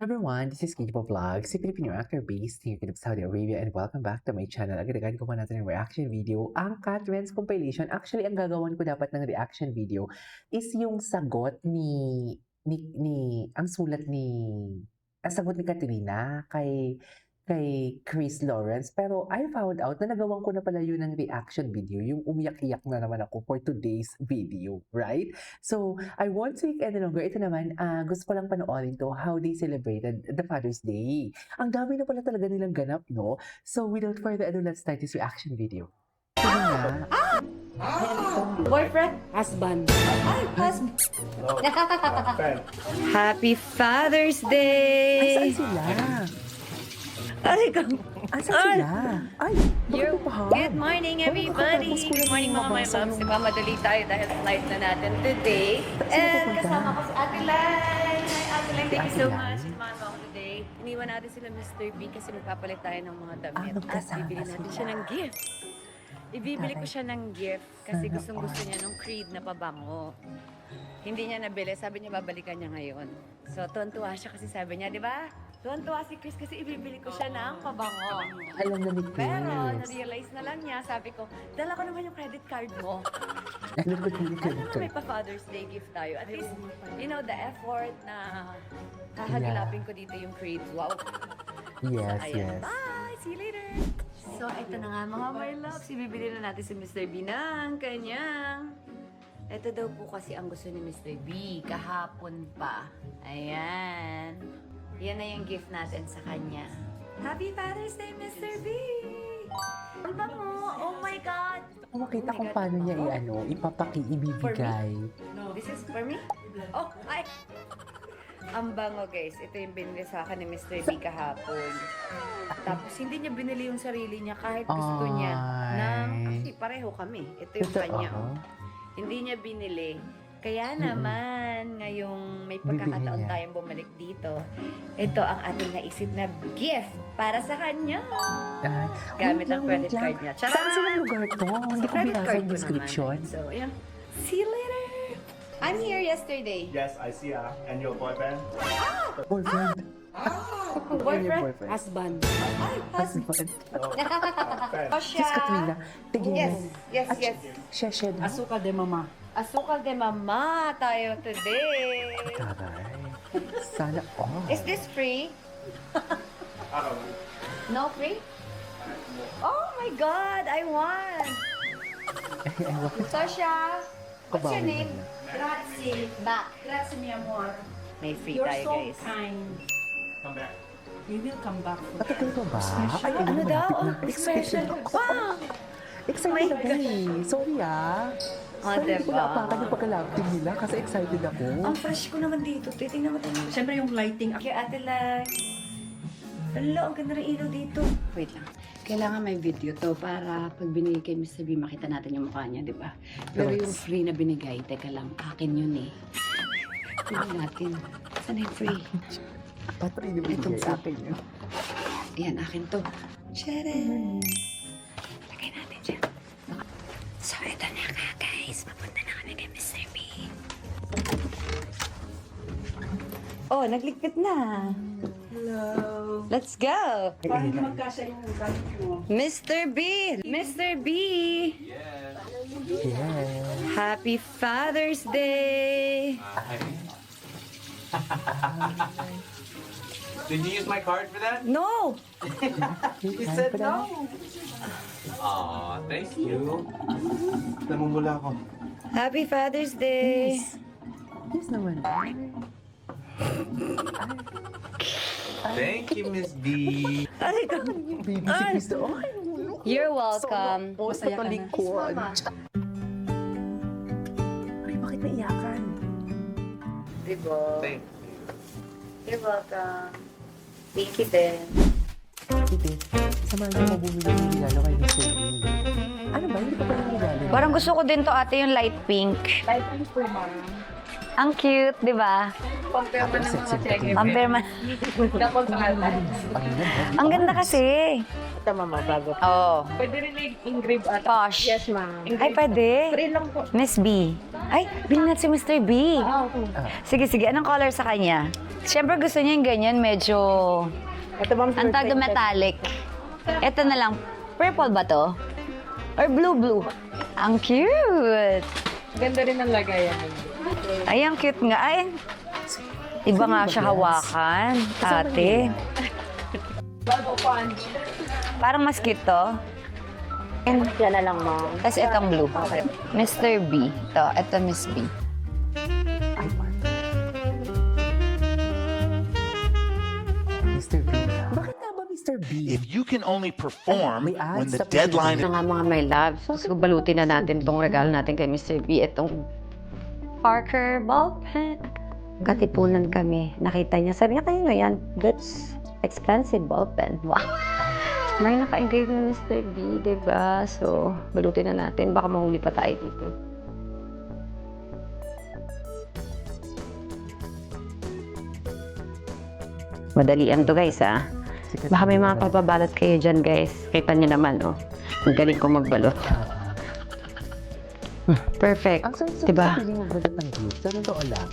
Everyone, this is Kikipo Vlog, si Filipino actor based here in Saudi Arabia, and welcome back to my channel. Agad-agad ko natin ng reaction video, ang Catherine's compilation. Actually, ang gagawin ko dapat ng reaction video is yung sagot ang sulat ang sagot ni Katrina kay Chris Lawrence. Pero I found out na nagawan ko na pala yun ng reaction video, yung umiyak-iyak na naman ako for today's video, right? So, I won't take any longer. Ito naman, gusto ko lang panoorin to, how they celebrated the Father's Day. Ang dami na pala talaga nilang ganap, no? So, without further ado, let's start this reaction video. Sige na. Boyfriend? Husband. Ay, husband. Happy Father's Day! Asan sila? Ay, Asan sila? Ay, Good morning, everybody! Good morning, mga my loves. Diba, madali tayo dahil flight na natin today. And kasama ko si Ate Lai. Hi, Ate Lai. Thank you so much. Sinamahan ako today. Iniwan natin sila Mr. B kasi magpapalit tayo ng mga damit. At bibili natin siya ng gift. Ibibili ko siya ng gift kasi gustong-gusto niya ng Creed na pabango. Hindi niya nabili. Sabi niya babalikan niya ngayon. So, tuwan-tuwa siya kasi sabi niya, di ba? Tuwan-tuwa si Chris kasi ibibili ko siya ng pabango. Alam na ni Chris. Pero, na-realize na lang niya. Sabi ko, dala ko naman yung credit card mo. Alam ko yung Ano naman may pa-Father's Day gift tayo? At least, you know, the effort na hahagilapin ko dito yung Creed. Wow. Yes, Ayan. yes. Bye! See you later! So, ito na nga mga my loves. Ibibili na natin si Mr. B ng kanyang. Ito daw po kasi ang gusto ni Mr. B. Kahapon pa. Ayan. Yan na yung gift natin sa kanya. Happy Father's Day, Mr. B! Ang bango! Oh my God! Kung makita kung paano niya ibibigay. This is for me? Oh, ay! Ang bango, guys. Ito yung binili sa akin ni Mr. B kahapon. Tapos, hindi niya binili yung sarili niya kahit gusto niya. Kasi pareho kami. Ito yung kanya. Hindi niya binili. Kaya naman, ngayong may pagkakataon tayong bumalik dito, ito ang ating naisip na gift para sa kanya. Gamit ang credit card niya. Saan sila lugar to? Hindi ko binasa yung description. So, ayan. See you later! I'm here yesterday. Yes, I see. And your boyfriend? Boyfriend. Boyfriend? Husband. Ay, husband. Oh, friend. Oh, Sis Katrina, tingin Yes, mo. yes, yes. Siya na. Asuka de mama. Asukal de mama tayo today. Taray. Sana all. Is this free? I don't know. No free? Oh my God, I want. Sasha, what's your name? Grazie. Back. Grazie, mi amor. May free You're tayo, so guys. kind. Come back. We will come back. Matagal pa ba? Ay, Ano daw? Excited ako. Wow! Excited ako eh. Sorry Oh, Sorry, hindi ko diba? naapakan yung pagka-love nila kasi excited ako. Ang fresh ko naman dito. Titingnan mo tayo. Siyempre yung lighting. Okay, Ate Lai. Hala, ang ganda ng ilaw dito. Wait lang. Kailangan may video to para pag binigay kay Mr. B, makita natin yung mukha niya, di ba? Pero yung free na binigay, teka lang, akin yun eh. Tingnan natin. Saan yung free? Patry na binigay Itong akin yun. Ayan, akin to. Tcharam! Lagay natin siya. So, ito na nga, guys. Papunta na kami kay Mr. B. Oh, nagligpit na. Hello. Let's go. Parang magkasya yung gamit mo. Mr. B! Mr. B! Yes. Yes. Happy Father's Day! Did you use my card for that? No! You said no. Aw, thank you. Namumula ako. Happy Father's Day! Yes naman. Thank you, Miss B. Ay, Baby si Krista. Ay, you're welcome. oh, sa talikod. Ay, bakit naiyakan? Diba? Thank You're welcome. Thank you din. Sige, samahan niyo ako bumili ng regalo kay Mr. B. Ano ba? Hindi pa pala regalo. Parang gusto ko din to ate yung light pink. Lighting po, ma'am. Ang cute, di ba? Compare mo ng mga check. Compare man. Tapos Ang ganda kasi. ito mama, bago. Oo. Pwede rin i-engrave at Posh. yes, ma'am. Ay, pwede. Free lang po. Miss B. Ay, bilhin natin si Mr. B. Sige, sige. Anong color sa kanya? Siyempre gusto niya yung ganyan, medyo... Ito ma'am, Ang tawag metallic. Ito na lang. Purple ba to? Or blue? Ang cute. Ganda rin ang lagayan. Ay, ang cute nga. Ay, iba nga siya hawakan, ate. Bago punch. Parang mas cute to. Yan na lang ma'am. Tapos itong blue. Mr. B. Ito Miss B. Mr. B. Bakit nga ba Mr. B? If you can only perform May ads when the sa deadline Ito nga mga my love. So, balutin na natin itong regalo natin kay Mr. B. Itong Parker ball pen. Katipunan kami. Nakita niya. Sabi niya, kayo yan. That's expensive ball pen. Wow. May naka-engrave na Mr. B, diba? So, balutin na natin. Baka mahuli pa tayo dito. Madalian to guys, ah. Baka may mga papabalot kayo dyan, guys. Kita niyo naman, oh. Ang galing ko magbalot. Perfect. Ang sarap Diba? sa piling magbalot ng gift. Sa totoo lang.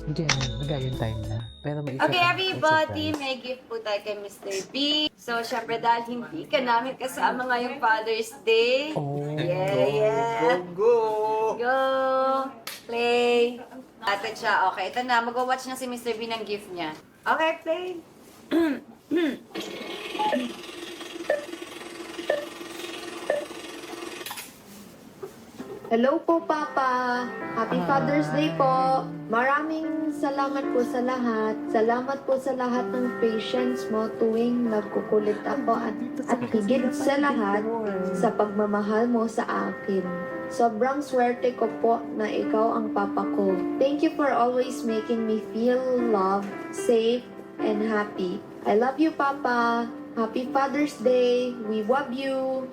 Diyan, nagayon time na. Pero may isa Okay, pang everybody, surprise. may gift po tayo kay Mr. B. So, syempre dahil hindi ka namin kasama ngayong Father's Day. Oh. Yeah. Go! Go! Play! Ate siya. Okay, ito na. Mag-watch na si Mr. B ng gift niya. Okay, play. Hello po, Papa. Happy Father's Day po. Maraming salamat po sa lahat. Salamat po sa lahat ng patience mo tuwing nagkukulit ako at higit sa lahat sa pagmamahal mo sa akin. Sobrang swerte ko po na ikaw ang papa ko. Thank you for always making me feel loved, safe, and happy. I love you, Papa. Happy Father's Day. We love you.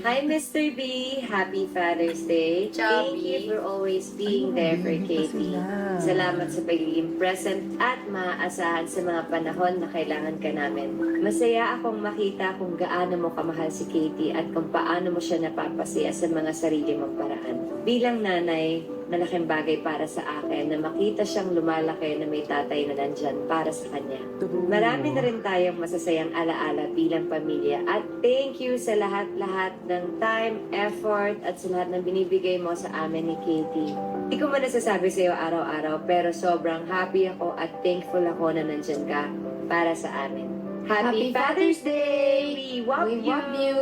Hi, Mr. B. Happy Father's Day. Thank you for always being there for Katie. Salamat sa pagiging present at maaasahan sa mga panahon na kailangan ka namin. Masaya akong makita kung gaano mo kamahal si Katie at kung paano mo siya napapasaya sa mga sarili mong paraan. Bilang nanay, malaking bagay para sa akin na makita siyang lumalaki na may tatay na nandyan para sa kanya. Marami na rin tayong masasayang alaala bilang pamilya at thank you sa lahat-lahat ng time, effort at sa lahat ng binibigay mo sa amin ni Katie. Hindi ko man nasasabi sa iyo araw-araw pero sobrang happy ako at thankful ako na nandyan ka para sa amin. Happy Father's Day! We love We you! love you.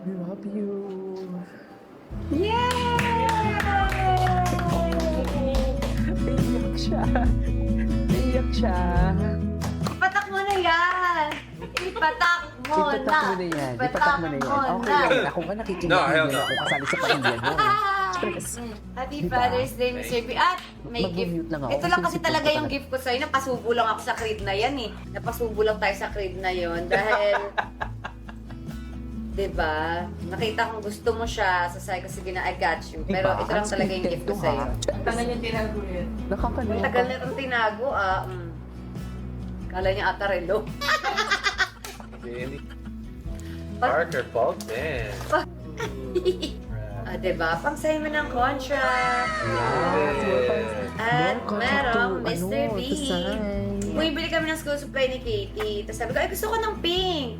We love you. Naiyak siya. Naiyak siya. Ipatak mo na yan! Ipatak mo Ipatak mo na yan. Ipatak mo na yan. Okay lang. Ako nga nakikinig No, hell na no. ako kasali sa pamilya mo. Happy Diba? Father's Day, Mr. B. At may gift. Mag-mute lang ako. Ito lang kasi Sinisipon talaga ko yung talaga. gift ko sa'yo. Napasubo lang ako sa crib na yan eh. Napasubo lang tayo sa crib na yon dahil... Diba? Nakita kong gusto mo siya. Sasabi ko, sige na, I got you. Pero Diba? ito lang talaga yung gift ko sa'yo. Tagal yung tinago yun. Nakakaloka. Tagal na itong tinago, ah. Kala niya ata relo. Really? Parker ball pen. Ah, diba? Pang-sign mo ng contract. Yes. At More merong contract to, Mr. B. to sign. Bumibili kami ng school supply ni Katie. Tapos sabi ko, ay gusto ko ng pink.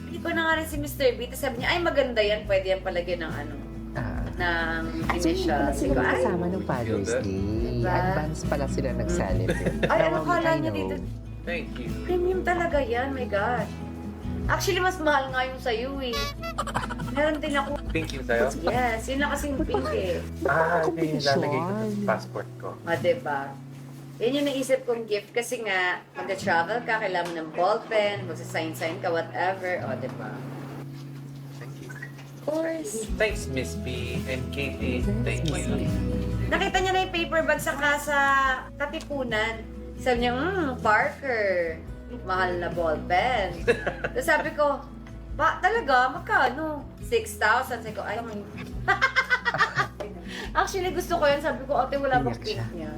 Bili ko na nga rin si Mr. B. Tapos sabi niya, ay maganda yan. Pwede yan palagyan ng ano, Ah. ng So, hindi initial. pala Sabi sila ko, ay, kasama ng Father's Feel that? Day. Diba? Advance pala sila nag-celebrate. ay ano Now, kala I niya know. dito? Thank you. Premium talaga yan, my gosh. Actually, mas mahal nga yung sa'yo eh. Meron din ako. Pink yung sa'yo? Yes, yun lang kasi yung pink eh. Hindi. Lalagay ko sa passport ko. O, diba? Yan yung naisip kong gift kasi nga, mag-travel ka, kailangan mo ng ballpen, magsasign-sign ka, whatever. O, diba? Thank you. Of course. Thanks, Miss B and Katie. Thank you. Nakita niya na yung paper bag sa Katipunan. Sabi niya, Parker, mahal na ballpen. Tapos sabi ko, talaga? Magkano? 6,000. Sabi ko, ay, Actually, gusto ko yan. Sabi ko, ate, wala bang Iyak pink siya. niya?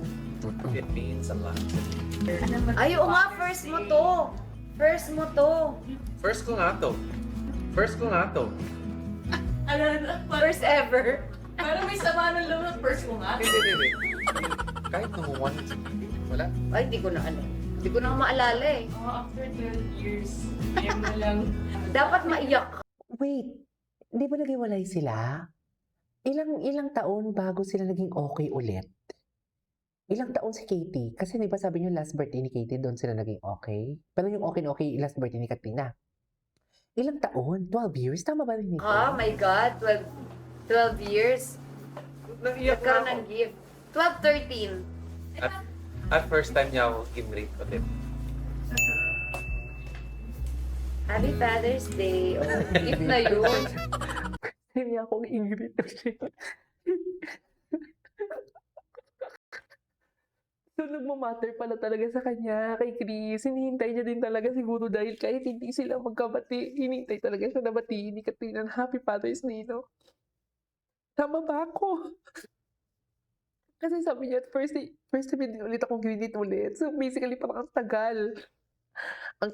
It means a lot. Ay, oo nga, first mo to. First mo to. First ko nga to. First ko nga to. First ever. Parang may sama ng loob. First mo nga. Hindi. Kahit nung one, wala. Ay, di ko na ano. Hindi ko na maalala eh. After 12 years, ayaw mo lang. Dapat maiyak. Wait, di ba naghiwalay sila? Ilang taon bago sila naging okay ulit? Ilang taon si Katie? Kasi di ba sabi niyo last birthday ni Katie, doon sila naging okay? Pero yung okay last birthday ni Katrina. Ilang taon? 12 years? Tama ba rin nito? Oh my God, 12 years. Naiyak Nagkaroon na ng ako. gift. 12, 13. At first time niya ako in-rate ulit. Happy Father's Day. Oh, gift na yun. Hindi akong Ingrid. So, nagmamatter pala talaga sa kanya, kay Chris. Hinihintay niya din talaga siguro dahil kahit hindi sila magkabati, hinihintay talaga siya na batiin ni Katrina ng Happy Father's Day, no? Tama ba ako? Kasi sabi niya, first time din ulit akong ginit ulit. So, basically, parang ang tagal. Ang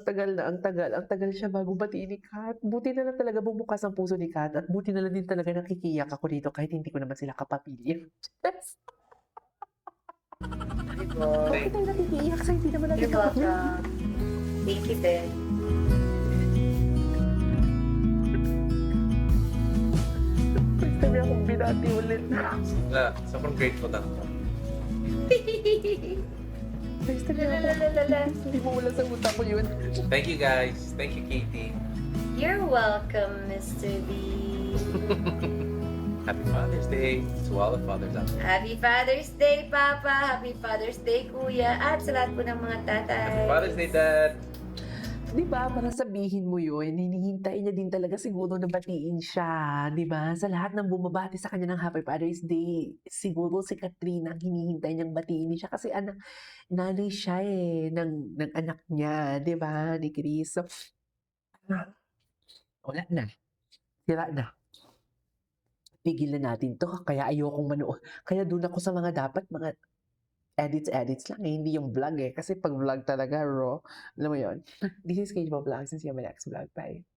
tagal siya bago batiin ni Kat. Buti na lang talaga bumukas ang puso ni Kat at buti na lang din talaga nakikiyak ako dito kahit hindi ko naman sila kapamilya. Yes! Bakit tayo nakikiyak sa hindi naman natin You're kapamilya? welcome. Thank you, Ben. First time niya akong binati ulit. Wala. Sobrang grateful lang ako. First time niya ako. Hindi mo wala sa utak ko yun. Thank you guys. Thank you, Katie. You're welcome, Mr. B. Happy Father's Day to all the fathers out there. Happy Father's Day, Papa. Happy Father's Day, Kuya. At sa lahat po ng mga tatay. Happy Father's Day, Dad. Di ba, para sabihin mo yun, hinihintay niya din talaga siguro na batiin siya, di ba? Sa lahat ng bumabati sa kanya ng Happy Father's Day, siguro si Katrina ang hinihintay niyang batiin siya kasi nanay siya ng anak niya, di ba, ni Chris? So, wala na. Sira na. Tigilan natin to, kaya ayokong manood. Kaya doon ako sa mga edits lang hindi yung vlog kasi pag vlog talaga raw, alam mo yun. This is Cage Vlog, since you have my next vlog, bye.